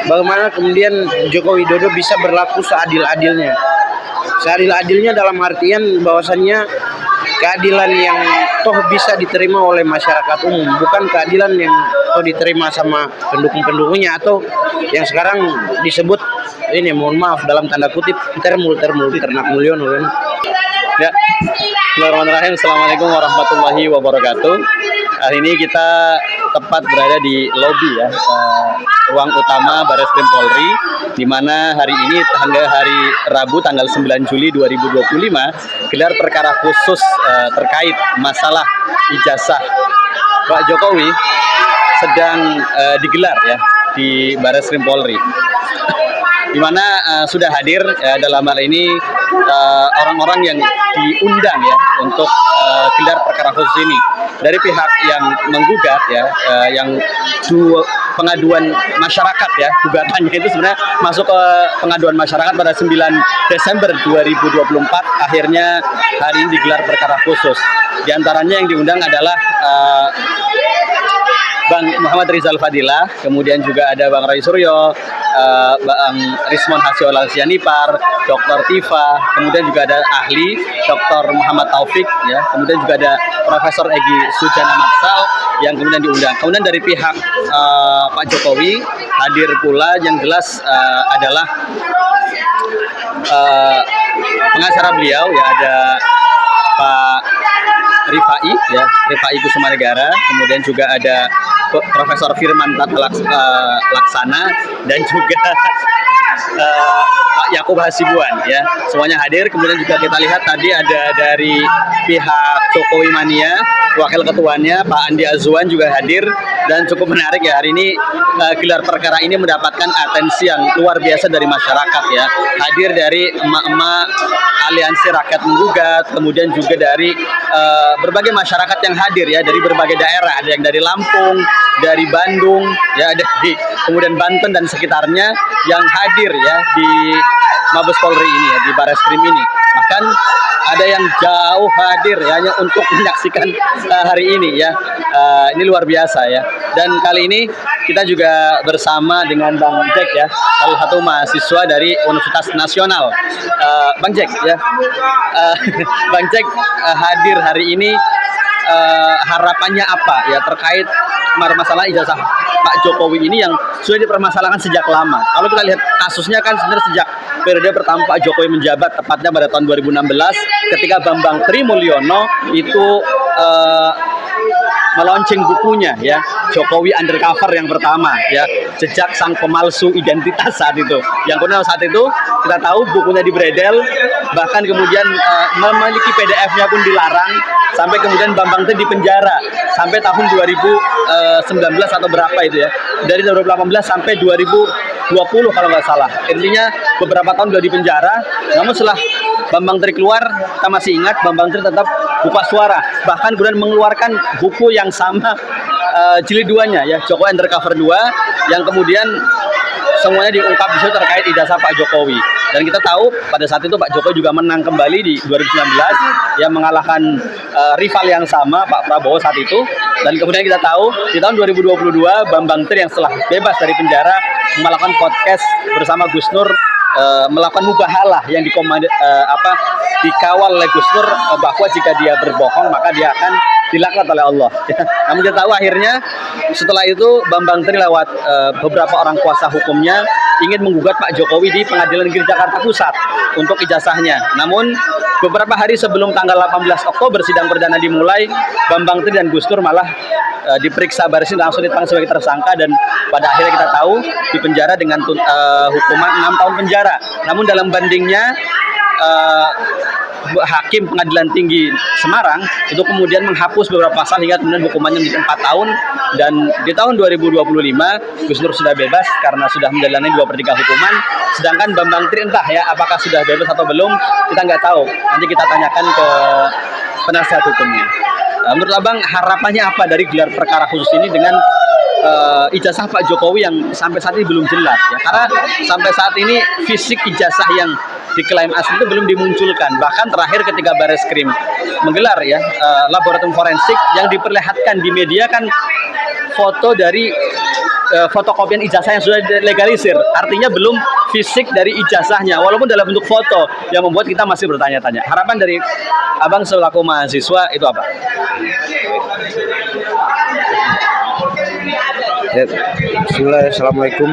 bagaimana kemudian Joko Widodo bisa berlaku seadil-adilnya. Seadil-adilnya dalam artian bahwasannya keadilan yang toh bisa diterima oleh masyarakat umum, bukan keadilan yang toh diterima sama pendukung-pendukungnya atau yang sekarang disebut ini, mohon maaf dalam tanda kutip, termul ternak mulyono kan. Ya, Bismillahirrahmanirrahim. Assalamualaikum warahmatullahi wabarakatuh. Hari ini kita tepat berada di lobi ya, ruang utama Bareskrim Polri, di mana hari ini hari Rabu tanggal 9 Juli 2025 gelar perkara khusus terkait masalah ijazah Pak Jokowi sedang digelar ya di Bareskrim Polri, di mana sudah hadir dalam hal ini orang-orang yang diundang ya untuk gelar perkara khusus ini dari pihak yang menggugat ya, yang pengaduan masyarakat ya, gugatannya itu sebenarnya masuk ke pengaduan masyarakat pada 9 Desember 2024, akhirnya hari ini digelar perkara khusus. Di antaranya yang diundang adalah Bang Muhammad Rizal Fadilah, kemudian juga ada Bang Roy Suryo, Bang Rismon Hasiola Sianipar, Dr. Tifa, kemudian juga ada ahli Dr. Muhammad Taufik, ya, kemudian juga ada Profesor Egy Sujana Marsal yang kemudian diundang. Kemudian dari pihak Pak Jokowi hadir pula yang jelas adalah pengacara beliau ya, ada Pak Rifai ya, Rifai Kusumanegara, kemudian juga ada Profesor Firman Laksana dan juga Pak Yakub Hasibuan ya, semuanya hadir. Kemudian juga kita lihat tadi ada dari pihak Jokowi Mania, wakil ketuanya Pak Andi Azwan juga hadir, dan cukup menarik ya hari ini gelar perkara ini mendapatkan atensi yang luar biasa dari masyarakat ya. Hadir dari emak-emak Aliansi Rakyat Menggugat, kemudian juga dari berbagai masyarakat yang hadir ya, dari berbagai daerah, ada yang dari Lampung, dari Bandung ya, ada kemudian Banten dan sekitarnya yang hadir ya di Mabes Polri ini ya, di Bareskrim ini. Bahkan ada yang jauh hadir ya hanya untuk menyaksikan hari ini ya. Ini luar biasa ya. Dan kali ini kita juga bersama dengan Bang Jack ya, salah satu mahasiswa dari Universitas Nasional. Bang Jack ya, Bang Jack hadir hari ini, harapannya apa ya terkait masalah ijazah Pak Jokowi ini yang sudah dipermasalahkan sejak lama. Kalau kita lihat kasusnya kan sebenarnya sejak periode pertama Pak Jokowi menjabat, tepatnya pada tahun 2016 ketika Bambang Trimulyono itu melaunching bukunya ya, Jokowi Undercover yang pertama ya, jejak sang pemalsu identitas saat itu. Yang kemudian saat itu kita tahu bukunya dibredel, bahkan kemudian memiliki PDF-nya pun dilarang, sampai kemudian Bambang itu dipenjara sampai tahun 2019 atau berapa itu ya, dari 2018 sampai 2020 kalau nggak salah. Intinya beberapa tahun sudah dipenjara, namun setelah Bambang Tri keluar, kita masih ingat Bambang Tri tetap buka suara, bahkan kemudian mengeluarkan buku yang sama jilid 2-nya ya, Jokowi Undercover 2, yang kemudian semuanya diungkap di situ terkait ijazah Pak Jokowi. Dan kita tahu pada saat itu Pak Jokowi juga menang kembali di 2019 yang mengalahkan rival yang sama, Pak Prabowo saat itu. Dan kemudian kita tahu di tahun 2022 Bambang Tri yang setelah bebas dari penjara melakukan podcast bersama Gus Nur, melakukan mubahalah yang dikawal oleh Gus Nur, bahwa jika dia berbohong maka dia akan dilaknat oleh Allah. Namun kita tahu akhirnya setelah itu Bambang Tri lewat beberapa orang kuasa hukumnya ingin menggugat Pak Jokowi di Pengadilan Negeri Jakarta Pusat untuk ijazahnya. Namun beberapa hari sebelum tanggal 18 Oktober sidang perdana dimulai, Bambang Tri dan Gus Nur malah diperiksa Bareskrim, langsung ditangkap sebagai tersangka, dan pada akhirnya kita tahu dipenjara dengan hukuman 6 tahun penjara. Namun dalam bandingnya Hakim Pengadilan Tinggi Semarang itu kemudian menghapus beberapa pasal hingga kemudian hukumannya menjadi 4 tahun, dan di tahun 2025 Gus Nur sudah bebas karena sudah menjalani 2/3 hukuman, sedangkan Bambang Tri entah ya apakah sudah bebas atau belum, kita nggak tahu. Nanti kita tanyakan ke penasihat hukumnya. Menurut Abang harapannya apa dari gelar perkara khusus ini dengan ijazah Pak Jokowi yang sampai saat ini belum jelas ya, karena sampai saat ini fisik ijazah yang diklaim asli itu belum dimunculkan. Bahkan terakhir ketika Bareskrim menggelar ya laboratorium forensik, yang diperlihatkan di media kan foto dari fotokopian ijazah yang sudah legalisir, artinya belum fisik dari ijazahnya, walaupun dalam bentuk foto, yang membuat kita masih bertanya-tanya. Harapan dari abang selaku mahasiswa itu apa? Ya, bismillah, assalamualaikum.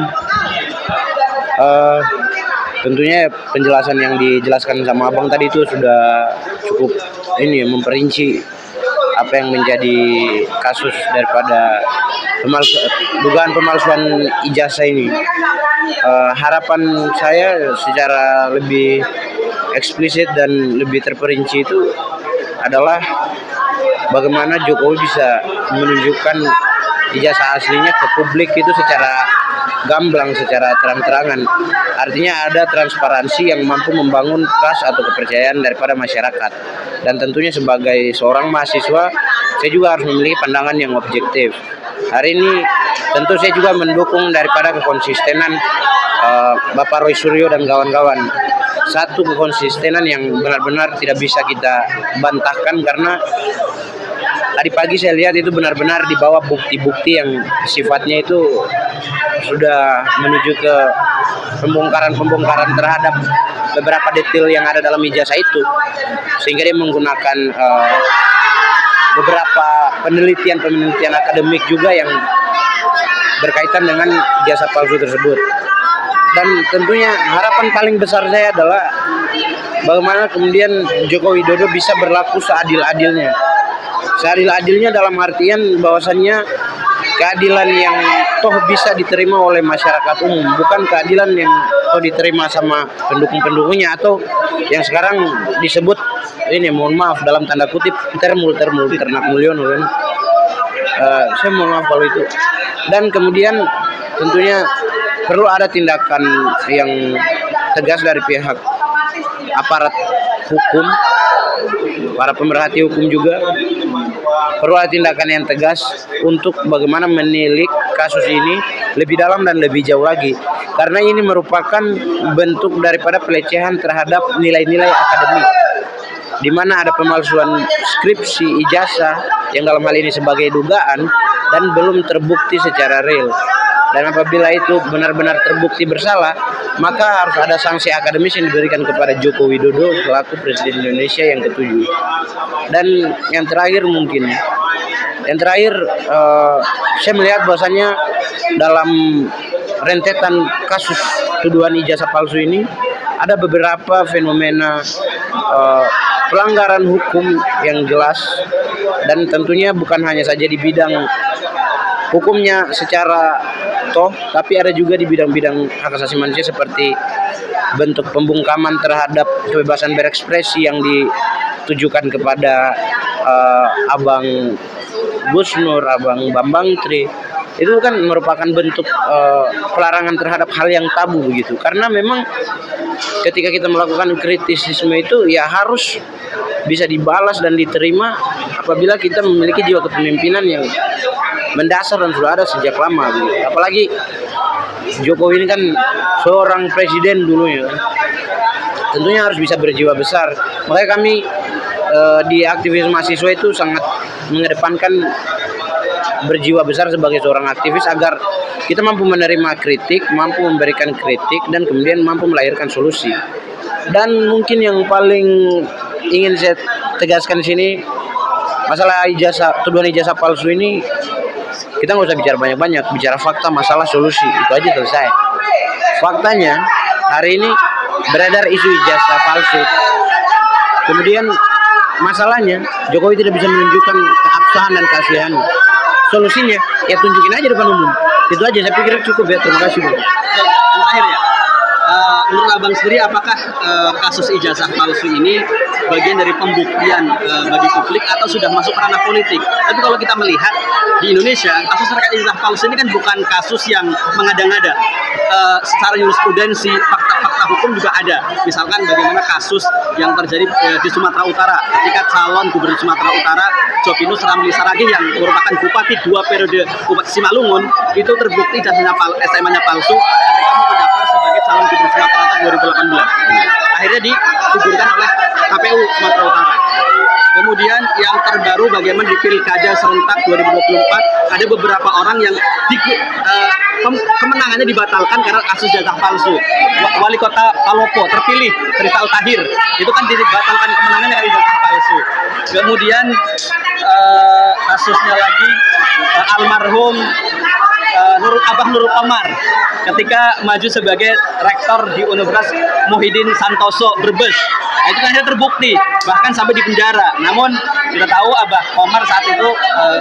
Tentunya penjelasan yang dijelaskan sama abang tadi itu sudah cukup ini ya, memperinci apa yang menjadi kasus daripada dugaan pemalsuan ijazah ini. Harapan saya secara lebih eksplisit dan lebih terperinci itu adalah bagaimana Jokowi bisa menunjukkan ijazah aslinya ke publik itu secara gamblang, secara terang-terangan. Artinya ada transparansi yang mampu membangun trust atau kepercayaan daripada masyarakat. Dan tentunya sebagai seorang mahasiswa, saya juga harus memiliki pandangan yang objektif. Hari ini tentu saya juga mendukung daripada kekonsistenan Bapak Roy Suryo dan kawan-kawan. Satu kekonsistenan yang benar-benar tidak bisa kita bantahkan, karena tadi pagi saya lihat itu benar-benar dibawa bukti-bukti yang sifatnya itu sudah menuju ke pembongkaran terhadap beberapa detail yang ada dalam ijazah itu, sehingga dia menggunakan beberapa penelitian akademik juga yang berkaitan dengan ijazah palsu tersebut. Dan tentunya harapan paling besar saya adalah bagaimana kemudian Joko Widodo bisa berlaku seadil-adilnya. Seadil-adilnya dalam artian bahwasannya keadilan yang toh bisa diterima oleh masyarakat umum, bukan keadilan yang toh diterima sama pendukung-pendukungnya, atau yang sekarang disebut ini, mohon maaf dalam tanda kutip, ternak mulyono kan. Saya mohon maaf kalau itu. Dan kemudian tentunya perlu ada tindakan yang tegas dari pihak aparat hukum, para pemerhati hukum juga. Perlu ada tindakan yang tegas untuk bagaimana menilik kasus ini lebih dalam dan lebih jauh lagi, karena ini merupakan bentuk daripada pelecehan terhadap nilai-nilai akademik, di mana ada pemalsuan skripsi ijazah yang dalam hal ini sebagai dugaan dan belum terbukti secara real. Dan apabila itu benar-benar terbukti bersalah, maka harus ada sanksi akademis yang diberikan kepada Joko Widodo selaku Presiden Indonesia yang ke-7. Dan yang terakhir saya melihat bahwasannya dalam rentetan kasus tuduhan ijazah palsu ini ada beberapa fenomena pelanggaran hukum yang jelas, dan tentunya bukan hanya saja di bidang hukumnya secara tapi ada juga di bidang-bidang hak asasi manusia, seperti bentuk pembungkaman terhadap kebebasan berekspresi yang ditujukan kepada Abang Gus Nur, Abang Bambang Tri. Itu kan merupakan bentuk pelarangan terhadap hal yang tabu begitu. Karena memang ketika kita melakukan kritisisme itu ya harus bisa dibalas dan diterima apabila kita memiliki jiwa kepemimpinan yang mendasar dan sudah ada sejak lama begitu. Apalagi Jokowi ini kan seorang presiden dulunya kan. Tentunya harus bisa berjiwa besar. Makanya kami di aktivis mahasiswa itu sangat mengedepankan berjiwa besar sebagai seorang aktivis, agar kita mampu menerima kritik, mampu memberikan kritik, dan kemudian mampu melahirkan solusi. Dan mungkin yang paling ingin saya tegaskan di sini, masalah tuduhan ijazah palsu ini kita nggak usah bicara banyak-banyak, bicara fakta, masalah, solusi, itu aja selesai. Faktanya hari ini beredar isu ijazah palsu, kemudian masalahnya Jokowi tidak bisa menunjukkan keabsahan dan keasliannya. Solusinya ya tunjukin aja depan umum. Itu aja, saya pikir cukup ya. Terima kasih. Yang terakhir ya, menurut abang sendiri apakah kasus ijazah palsu ini bagian dari pembuktian bagi publik atau sudah masuk ranah politik? Tapi kalau kita melihat di Indonesia, kasus terkait ijazah palsu ini kan bukan kasus yang mengada-ngada. Secara jurisprudensi, fakta-fakta hukum juga ada. Misalkan bagaimana kasus yang terjadi di Sumatera Utara ketika calon gubernur Sumatera Utara Jopinus Ramli Saragih yang merupakan bupati 2 periode Bupati Simalungun itu terbukti SMA-nya palsu ketika mau mendaftar sebagai calon gubernur Sumatera Utara 2018. Akhirnya digugurkan oleh KPU Sumatera Utara. Kemudian yang terbaru bagaimana di Pilkada serentak 2024 ada beberapa orang yang kemenangannya dibatalkan karena kasus ijazah palsu. Wali Kota Palopo terpilih Trisal Tahir itu kan dibatalkan kemenangannya karena ijazah palsu. Kemudian kasusnya lagi almarhum Abah Nurul Komar ketika maju sebagai rektor di Universitas Muhyiddin Santoso Brebes. Nah, itu kan akhirnya terbukti bahkan sampai di penjara. Namun kita tahu Abah Komar saat itu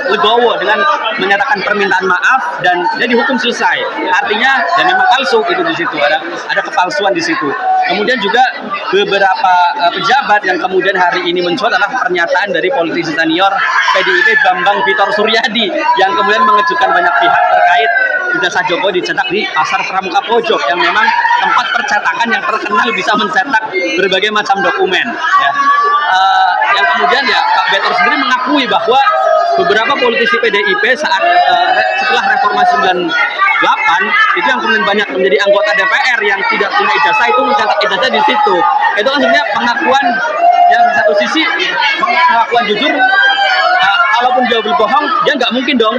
legowo dengan menyatakan permintaan maaf dan dia dihukum selesai. Artinya ya memang palsu itu di situ, ada kepalsuan di situ. Kemudian juga beberapa pejabat yang kemudian hari ini mencuat adalah pernyataan dari politisi senior PDIP Bambang Vitor Suryadi yang kemudian mengejutkan banyak pihak terkait ijazah Jokowi dicetak di Pasar Pramuka Pojok yang memang tempat percetakan yang terkenal bisa mencetak berbagai macam dokumen. Ya. Yang kemudian ya Pak Vitor sendiri mengakui bahwa beberapa politisi PDIP saat setelah reformasi 98 itu yang kemudian banyak menjadi anggota DPR yang tidak punya ijazah itu mencetak ijazah di situ. Itu kan sebenarnya pengakuan yang di satu sisi pengakuan jujur. Kalaupun dia berbohong, dia nggak mungkin dong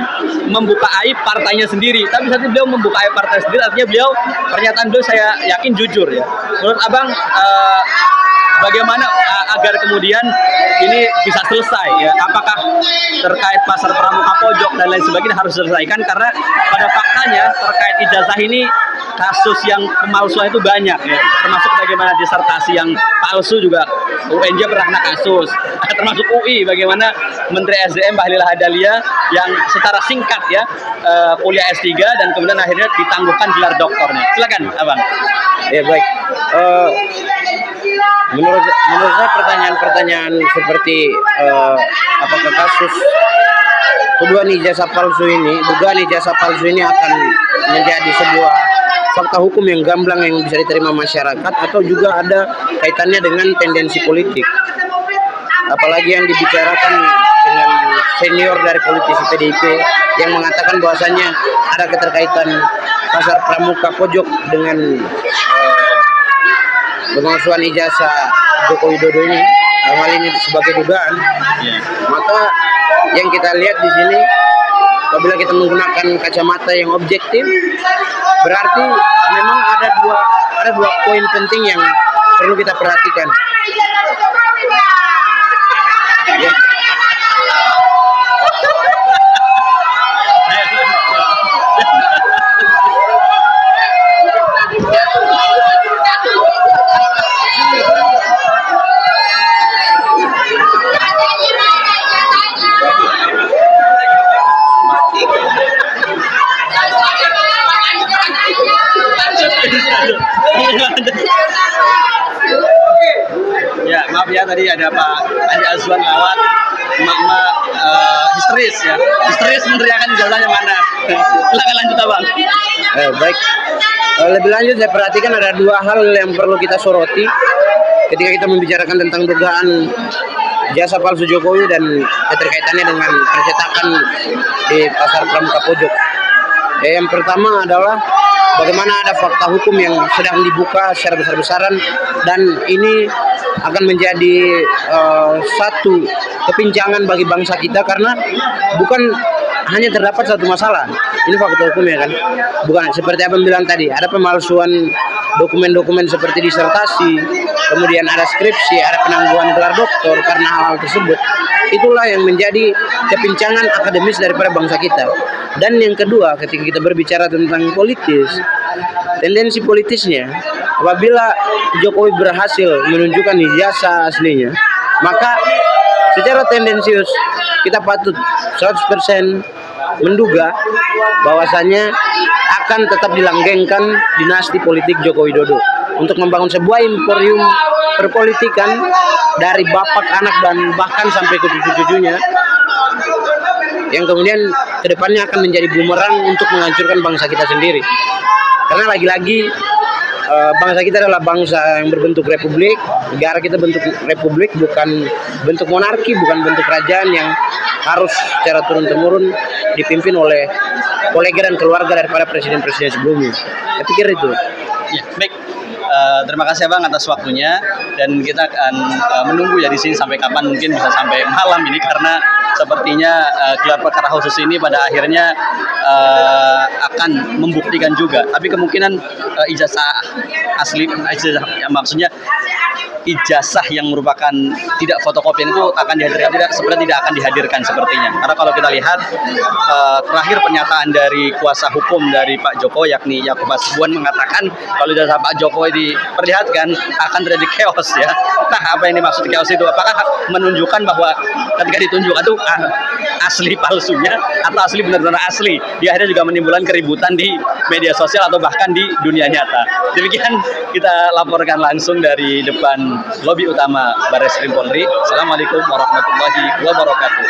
membuka aib partainya sendiri. Tapi saat beliau membuka aib partai sendiri, artinya beliau pernyataan beliau saya yakin jujur ya. Menurut Abang, bagaimana agar kemudian ini bisa selesai ya? Apakah terkait Pasar Pramuka Pojok dan lain sebagainya harus diselesaikan karena pada faktanya terkait ijazah ini kasus yang pemalsuan itu banyak ya, termasuk bagaimana disertasi yang palsu juga UNJ pernah kena kasus, termasuk UI bagaimana Menteri SDM Bahlil Lahadalia yang secara singkat ya kuliah S3 dan kemudian akhirnya ditangguhkan gelar doktornya. Silakan Abang. Ya baik. Menurut saya pertanyaan seperti apakah kasus dugaan ijazah palsu ini akan menjadi sebuah fakta hukum yang gamblang yang bisa diterima masyarakat atau juga ada kaitannya dengan tendensi politik. Apalagi yang dibicarakan dengan senior dari politisi PDIP yang mengatakan bahwasannya ada keterkaitan Pasar Pramuka Pojok dengan pemalsuan ijazah Joko Widodo ini, hal ini sebagai dugaan. Maka yang kita lihat di sini, apabila kita menggunakan kacamata yang objektif, berarti memang ada dua poin penting yang perlu kita perhatikan. Ya. Ya, maaf ya tadi ada Pak Andi Azwan lewat, emak-emak histeris meneriakan ijazahnya mana. Silakan lanjut Abang. Baik. Lebih lanjut saya perhatikan ada dua hal yang perlu kita soroti ketika kita membicarakan tentang dugaan jasa palsu Jokowi dan keterkaitannya dengan percetakan di Pasar Pramuka Pojok. Yang pertama adalah bagaimana ada fakta hukum yang sedang dibuka secara besar-besaran dan ini akan menjadi satu kepincangan bagi bangsa kita karena bukan hanya terdapat satu masalah. Ini fakta hukumnya kan, bukan seperti apa yang bilang tadi, ada pemalsuan dokumen-dokumen seperti disertasi, kemudian ada skripsi, ada penangguhan gelar doktor karena hal-hal tersebut. Itulah yang menjadi kepincangan akademis daripada bangsa kita. Dan yang kedua, ketika kita berbicara tentang politis, tendensi politisnya, apabila Jokowi berhasil menunjukkan ijazah aslinya, maka secara tendensius kita patut 100% menduga bahwasannya akan tetap dilanggengkan dinasti politik Joko Widodo untuk membangun sebuah emporium perpolitikan dari bapak, anak, dan bahkan sampai ke cucu-cucunya yang kemudian kedepannya akan menjadi bumerang untuk menghancurkan bangsa kita sendiri. Karena lagi-lagi bangsa kita adalah bangsa yang berbentuk republik, negara kita bentuk republik, bukan bentuk monarki, bukan bentuk kerajaan yang harus secara turun-temurun dipimpin oleh kolega dan keluarga daripada presiden-presiden sebelumnya. Saya pikir itu. Ya, baik. Terima kasih Bang atas waktunya, dan kita akan menunggu ya di sini sampai kapan, mungkin bisa sampai malam ini karena sepertinya gelar perkara khusus ini pada akhirnya akan membuktikan juga. Tapi kemungkinan ijazah asli, maksudnya ijazah yang merupakan tidak fotokopian itu akan dihadirkan, sebenarnya tidak akan dihadirkan sepertinya. Karena kalau kita lihat terakhir pernyataan dari kuasa hukum dari Pak Jokowi yakni Yakub Hasibuan mengatakan kalau ijazah Pak Jokowi diperlihatkan akan terjadi chaos ya. Nah, apa yang dimaksud chaos itu? Apakah menunjukkan bahwa ketika ditunjukkan itu asli palsunya atau asli benar-benar asli? Dia akhirnya juga menimbulkan keributan di media sosial atau bahkan di dunia nyata. Demikian kita laporkan langsung dari depan lobi utama Barreskrim Polri. Assalamualaikum warahmatullahi wabarakatuh.